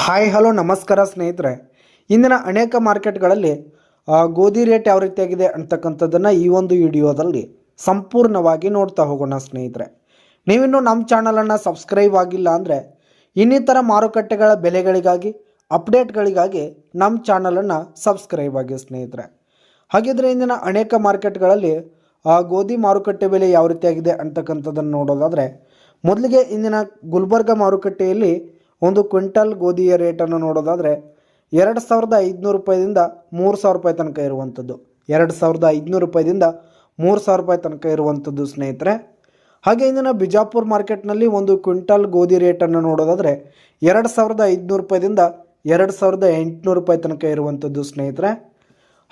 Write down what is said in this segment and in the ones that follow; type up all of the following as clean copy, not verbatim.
Hi hello ನಮಸ್ಕಾರ ಸ್ನೇಹಿತರೆ. ಇಂದಿನ ಅನೇಕ ಮಾರ್ಕೆಟ್ಗಳಲ್ಲಿ ಗೋಧಿ ರೇಟ್ ಯಾವ ರೀತಿಯಾಗಿದೆ ಅಂತಕ್ಕಂಥದ್ದನ್ನು ಈ ಒಂದು ವಿಡಿಯೋದಲ್ಲಿ ಸಂಪೂರ್ಣವಾಗಿ ನೋಡ್ತಾ ಹೋಗೋಣ ಸ್ನೇಹಿತರೆ. ನೀವಿನ್ನೂ ನಮ್ಮ ಚಾನಲನ್ನು ಸಬ್ಸ್ಕ್ರೈಬ್ ಆಗಿಲ್ಲ ಅಂದರೆ ಇನ್ನಿತರ ಮಾರುಕಟ್ಟೆಗಳ ಬೆಲೆಗಳಿಗಾಗಿ ಅಪ್ಡೇಟ್ಗಳಿಗಾಗಿ ನಮ್ಮ ಚಾನಲನ್ನು ಸಬ್ಸ್ಕ್ರೈಬ್ ಆಗಿ ಸ್ನೇಹಿತರೆ. ಹಾಗಿದ್ರೆ ಇಂದಿನ ಅನೇಕ ಮಾರ್ಕೆಟ್ಗಳಲ್ಲಿ ಗೋಧಿ ಮಾರುಕಟ್ಟೆ ಬೆಲೆ ಯಾವ ರೀತಿಯಾಗಿದೆ ಅಂತಕ್ಕಂಥದ್ದನ್ನು ನೋಡೋದಾದರೆ, ಮೊದಲಿಗೆ ಇಂದಿನ ಗುಲ್ಬರ್ಗ ಮಾರುಕಟ್ಟೆಯಲ್ಲಿ ಒಂದು ಕ್ವಿಂಟಲ್ ಗೋಧಿಯ ರೇಟನ್ನು ನೋಡೋದಾದರೆ 2,500 ರೂಪಾಯಿದಿಂದ 3,000 ರೂಪಾಯಿ ತನಕ ಇರುವಂಥದ್ದು. 2,500 ರೂಪಾಯಿದಿಂದ 3,000 ರೂಪಾಯಿ ತನಕ ಇರುವಂಥದ್ದು ಸ್ನೇಹಿತರೆ. ಹಾಗೆ ಇಂದಿನ ಬಿಜಾಪುರ ಮಾರ್ಕೆಟ್ನಲ್ಲಿ ಒಂದು ಕ್ವಿಂಟಲ್ ಗೋಧಿ ರೇಟನ್ನು ನೋಡೋದಾದರೆ 2,500 ರೂಪಾಯಿದಿಂದ 2,800 ರೂಪಾಯಿ ತನಕ ಇರುವಂಥದ್ದು ಸ್ನೇಹಿತರೆ.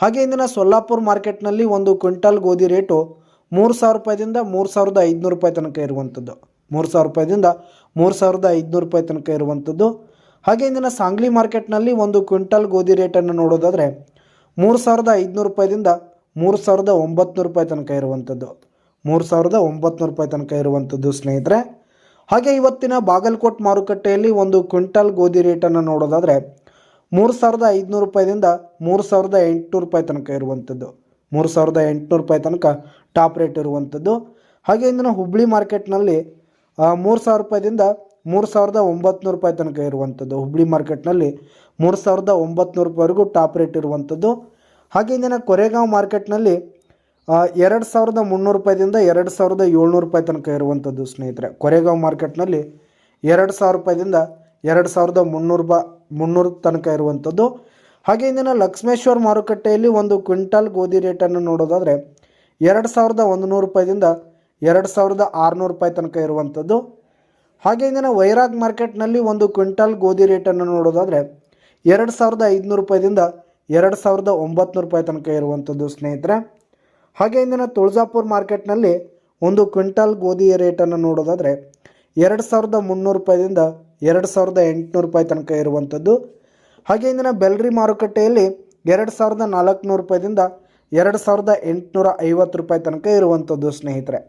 ಹಾಗೆ ಇಂದಿನ ಸೊಲ್ಲಾಪುರ ಮಾರ್ಕೆಟ್ನಲ್ಲಿ ಒಂದು ಕ್ವಿಂಟಲ್ ಗೋಧಿ ರೇಟು 3,000 ರೂಪಾಯಿದಿಂದ 3,500 ರೂಪಾಯಿ ತನಕ ಇರುವಂಥದ್ದು. 3,000 ರೂಪಾಯಿದಿಂದ 3,500 ರೂಪಾಯಿ ತನಕ ಇರುವಂಥದ್ದು. ಹಾಗೆ ಇಂದಿನ ಸಾಂಗ್ಲಿ ಮಾರ್ಕೆಟ್ನಲ್ಲಿ ಒಂದು ಕ್ವಿಂಟಲ್ ಗೋಧಿ ರೇಟನ್ನು ನೋಡೋದಾದರೆ 3,500 ರೂಪಾಯಿದಿಂದ 3,900 ರೂಪಾಯಿ ತನಕ ಇರುವಂಥದ್ದು. 3,900 ರೂಪಾಯಿ ತನಕ ಇರುವಂಥದ್ದು ಸ್ನೇಹಿತರೆ. ಹಾಗೆ ಇವತ್ತಿನ ಬಾಗಲಕೋಟ್ ಮಾರುಕಟ್ಟೆಯಲ್ಲಿ ಒಂದು ಕ್ವಿಂಟಲ್ ಗೋಧಿ ರೇಟನ್ನು ನೋಡೋದಾದರೆ 3,500 ರೂಪಾಯಿದಿಂದ 3,800 ರೂಪಾಯಿ ತನಕ ಇರುವಂಥದ್ದು. 3,800 ರೂಪಾಯಿ ತನಕ ಟಾಪ್ ರೇಟ್ ಇರುವಂಥದ್ದು. ಹಾಗೆ ಇಂದಿನ ಹುಬ್ಳಿ ಮಾರ್ಕೆಟ್ನಲ್ಲಿ 3,000 ರೂಪಾಯಿದಿಂದ 3,900 ರೂಪಾಯಿ ತನಕ ಇರುವಂಥದ್ದು. ಹುಬ್ಳಿ ಮಾರ್ಕೆಟ್ನಲ್ಲಿ 3,900 ರೂಪಾಯಿವರೆಗೂ ಟಾಪ್ ರೇಟ್ ಇರುವಂಥದ್ದು. ಹಾಗೆ ಇಂದಿನ ಕೊರೆಗಾಂವ್ ಮಾರ್ಕೆಟ್ನಲ್ಲಿ 2,300 ರೂಪಾಯಿದಿಂದ 2,700 ರೂಪಾಯಿ ತನಕ ಇರುವಂಥದ್ದು ಸ್ನೇಹಿತರೆ. ಕೊರೆಗಾಂವ್ ಮಾರ್ಕೆಟ್ನಲ್ಲಿ 2,000 ರೂಪಾಯಿದಿಂದ 2,300 ತನಕ ಇರುವಂಥದ್ದು. ಹಾಗೆ ಇಂದಿನ ಲಕ್ಷ್ಮೇಶ್ವರ ಮಾರುಕಟ್ಟೆಯಲ್ಲಿ ಒಂದು ಕ್ವಿಂಟಲ್ ಗೋಧಿ ರೇಟನ್ನು ನೋಡೋದಾದರೆ 2,100 ರೂಪಾಯಿದಿಂದ 2,600 ರೂಪಾಯಿ ತನಕ ಇರುವಂಥದ್ದು. ಹಾಗೆ ಇಂದಿನ ವೈರಾಗ್ ಮಾರ್ಕೆಟ್ನಲ್ಲಿ ಒಂದು ಕ್ವಿಂಟಲ್ ಗೋಧಿ ರೇಟನ್ನು ನೋಡೋದಾದರೆ 2,500 ರೂಪಾಯಿದಿಂದ 2,900 ರೂಪಾಯಿ ತನಕ ಇರುವಂಥದ್ದು ಸ್ನೇಹಿತರೆ. ಹಾಗೆ ಇಂದಿನ ತುಳಜಾಪುರ ಮಾರ್ಕೆಟ್ನಲ್ಲಿ ಒಂದು ಕ್ವಿಂಟಲ್ ಗೋಧಿಯ ರೇಟನ್ನು ನೋಡೋದಾದರೆ 2,300 ರೂಪಾಯಿದಿಂದ 2,800 ರೂಪಾಯಿ ತನಕ ಇರುವಂಥದ್ದು. ಹಾಗೆ ಇಂದಿನ ಬೆಲ್ರಿ ಮಾರುಕಟ್ಟೆಯಲ್ಲಿ 2,400 ರೂಪಾಯಿದಿಂದ 2,850 ರೂಪಾಯಿ ತನಕ ಇರುವಂಥದ್ದು ಸ್ನೇಹಿತರೆ.